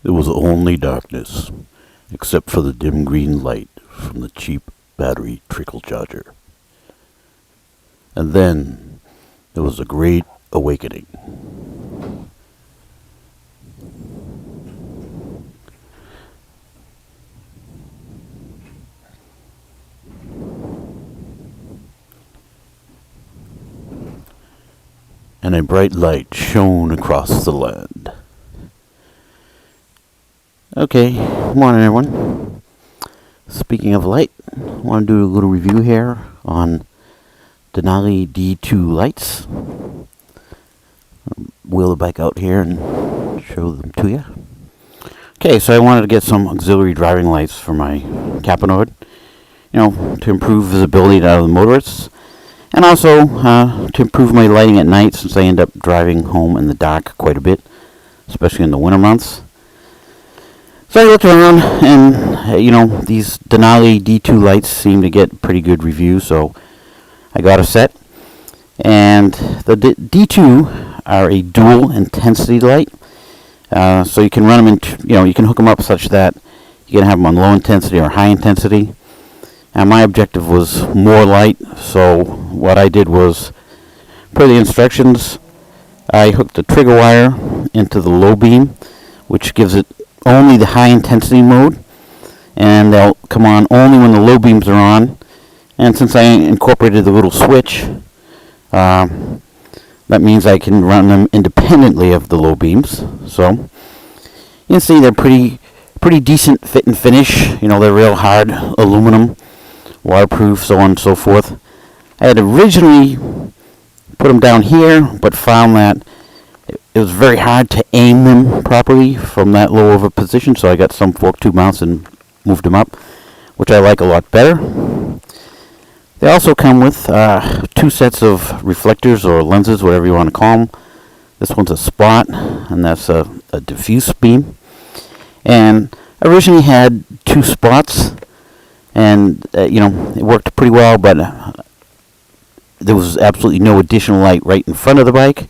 There was only darkness, except for the dim green light from the cheap battery trickle charger. And then there was a great awakening. And a bright light shone across the land. Okay, morning everyone. Speaking of light, I want to do a little review here on Denali D2 lights. Wheel the bike out here and show them to you. Okay, so I wanted to get some auxiliary driving lights for my Capinord, to improve visibility to other motorists, and also to improve my lighting at night, since I end up driving home in the dark quite a bit, especially in the winter months. So I looked around, and these Denali D2 lights seem to get pretty good reviews, so I got a set. And the D2 are a dual intensity light, so you can run them you can hook them up such that you can have them on low intensity or high intensity. And my objective was more light, so what I did was, per the instructions, I hooked the trigger wire into the low beam, which gives it only the high intensity mode, and they'll come on only when the low beams are on. And since I incorporated the little switch, that means I can run them independently of the low beams. So you can see they're pretty decent fit and finish. They're real hard aluminum, waterproof, so on and so forth. I had originally put them down here, but found that it was very hard to aim them properly from that low of a position, so I got some fork tube mounts and moved them up, which I like a lot better. They also come with 2 sets of reflectors or lenses, whatever you want to call them. This one's a spot, and that's a diffuse beam. And I originally had 2 spots, and it worked pretty well, but there was absolutely no additional light right in front of the bike.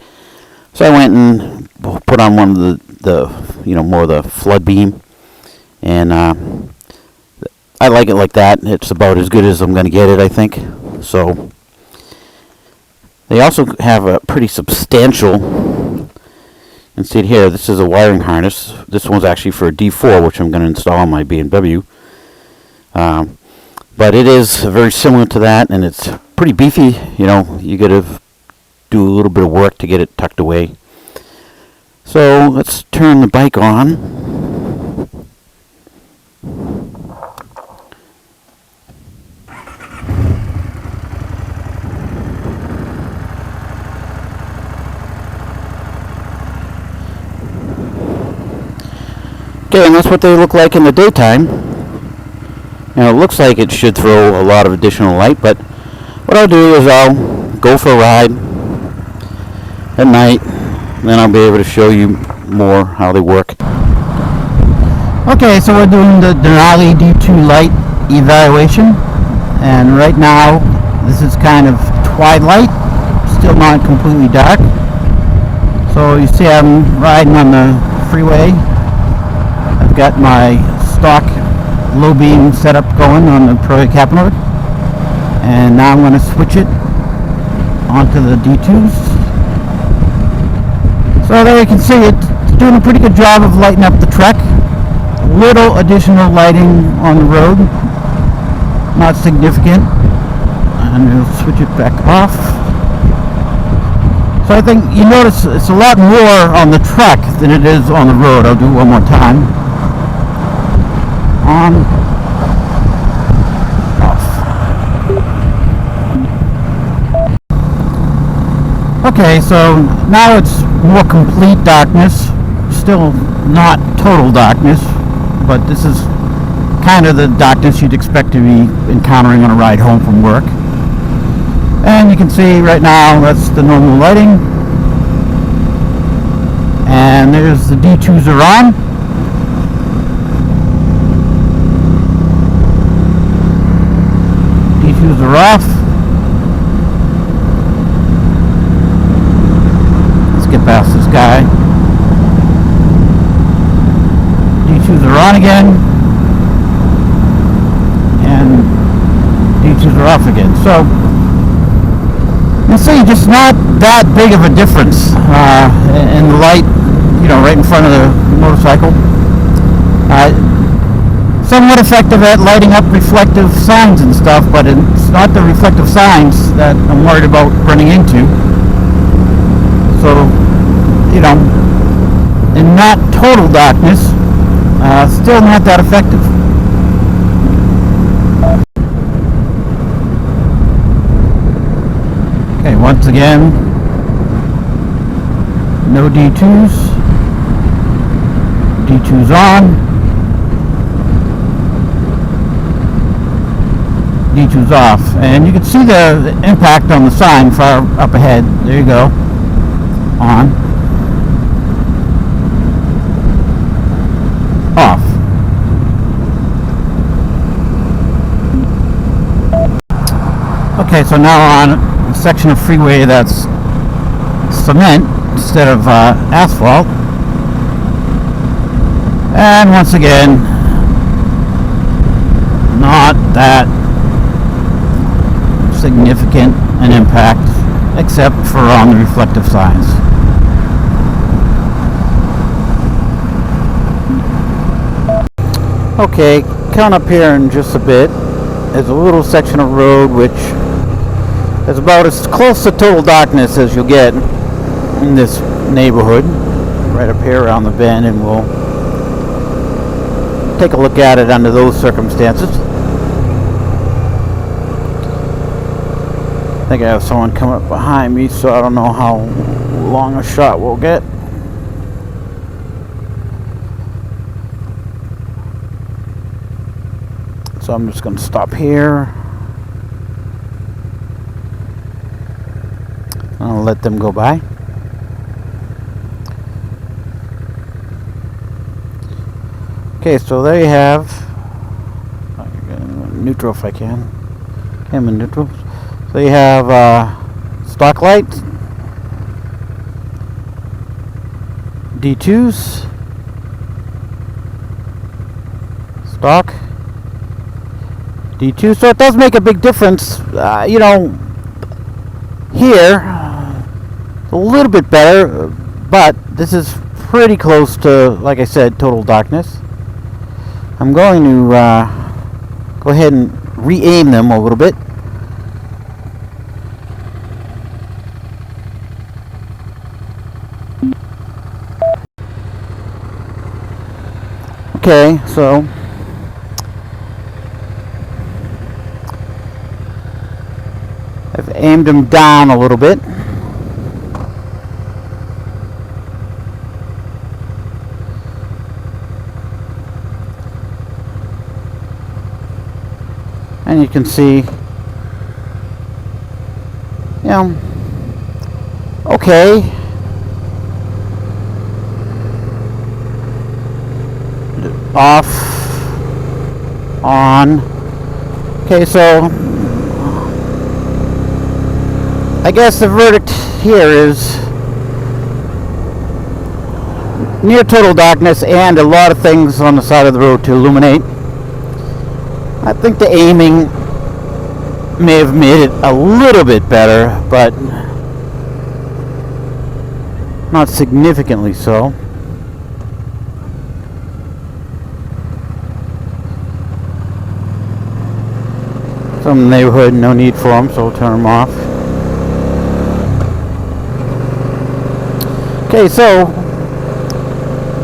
So I went and put on one of the more of the flood beam, and I like it like that. It's about as good as I'm going to get it, I think. So they also have a pretty substantial, you can see it here, this is a wiring harness. This one's actually for a D4, which I'm going to install on my BMW. But it is very similar to that, and it's pretty beefy. You got to do a little bit of work to get it tucked away. So let's turn the bike on. Okay, and that's what they look like in the daytime. It looks like it should throw a lot of additional light, but what I'll do is I'll go for a ride at night, and then I'll be able to show you more how they work. Okay, so we're doing the Denali D2 light evaluation, and right now this is kind of twilight, still not completely dark. So you see I'm riding on the freeway. I've got my stock low beam setup going on the Pro Capinord, and now I'm going to switch it onto the D2s. So there you can see it's doing a pretty good job of lighting up the truck. Little additional lighting on the road, not significant, and we'll switch it back off. So I think you notice it's a lot more on the truck than it is on the road. I'll do it one more time. On, off. Okay, so now it's more complete darkness. Still not total darkness, but this is kind of the darkness you'd expect to be encountering on a ride home from work. And you can see right now that's the normal lighting. And there's the D2s are on. D2s are off. Let's get past this guy. on again, and D2s are off again. So you see, just not that big of a difference in the light, right in front of the motorcycle. Somewhat effective at lighting up reflective signs and stuff, but it's not the reflective signs that I'm worried about running into. So, in not total darkness, still not that effective. Okay, once again, no D2s. D2's on. D2's off, and you can see the impact on the sign far up ahead. There you go. On. Off. Okay, so now on a section of freeway that's cement instead of asphalt, and once again, not that significant an impact, except for on the reflective signs. Okay, count up here in just a bit. There's a little section of road which is about as close to total darkness as you'll get in this neighborhood, right up here around the bend, and we'll take a look at it under those circumstances. I think I have someone coming up behind me, so I don't know how long a shot we'll get. So I'm just going to stop here. I'll let them go by. Okay, so there you have neutral if I can. I'm in neutral. So you have stock lights, D2s, stock, D2. So it does make a big difference. Here, a little bit better, but this is pretty close to, like I said, total darkness. I'm going to go ahead and re-aim them a little bit. Okay, so I've aimed them down a little bit. And you can see, okay. Off, on. Okay, so I guess the verdict here is near total darkness and a lot of things on the side of the road to illuminate. I think the aiming may have made it a little bit better, but not significantly so. Some in the neighborhood, no need for them, so we'll turn them off. Okay, so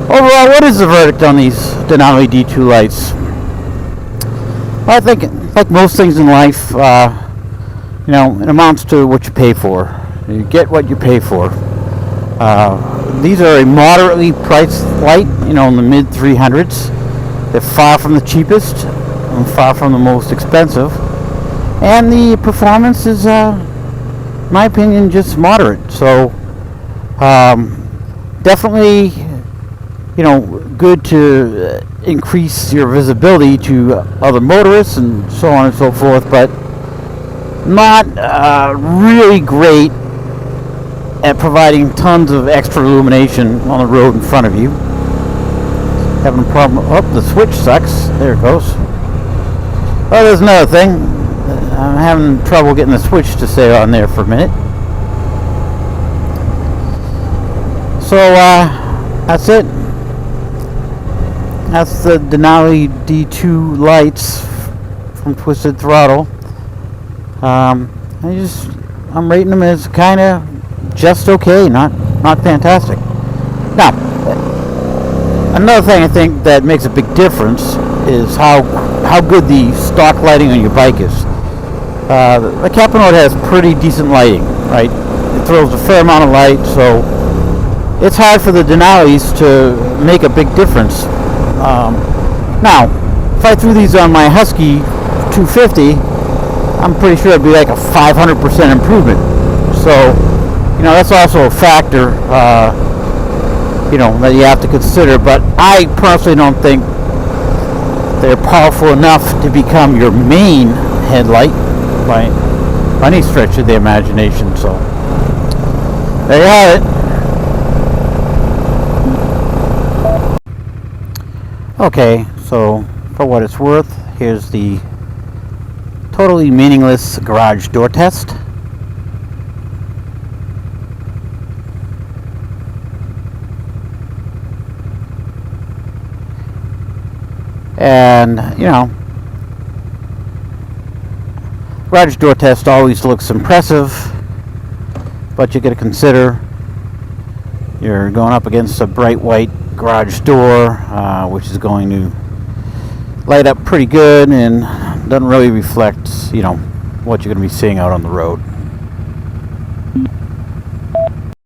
overall, what is the verdict on these Denali D2 lights? Well, I think, like most things in life, it amounts to what you pay for. You get what you pay for. These are a moderately priced light, in the mid 300s. They're far from the cheapest and far from the most expensive. And the performance is, in my opinion, just moderate. So, definitely, good to increase your visibility to other motorists and so on and so forth, but not really great at providing tons of extra illumination on the road in front of you. Having a problem. Oh, the switch sucks. There it goes. Oh, there's another thing. I'm having trouble getting the switch to stay on there for a minute. So, that's it. That's the Denali D2 lights from Twisted Throttle. I'm rating them as kind of just okay, not fantastic. Now, another thing I think that makes a big difference is how good the stock lighting on your bike is. The Capanoid has pretty decent lighting, right? It throws a fair amount of light, so it's hard for the Denalis to make a big difference. Now, if I threw these on my Husky 250, I'm pretty sure it'd be like a 500% improvement. So, that's also a factor, that you have to consider. But I personally don't think they're powerful enough to become your main headlight by any stretch of the imagination. So, there you have it. Okay, so for what it's worth, here's the totally meaningless garage door test. And, garage door test always looks impressive, but you got to consider you're going up against a bright white garage door, which is going to light up pretty good and doesn't really reflect, what you're going to be seeing out on the road.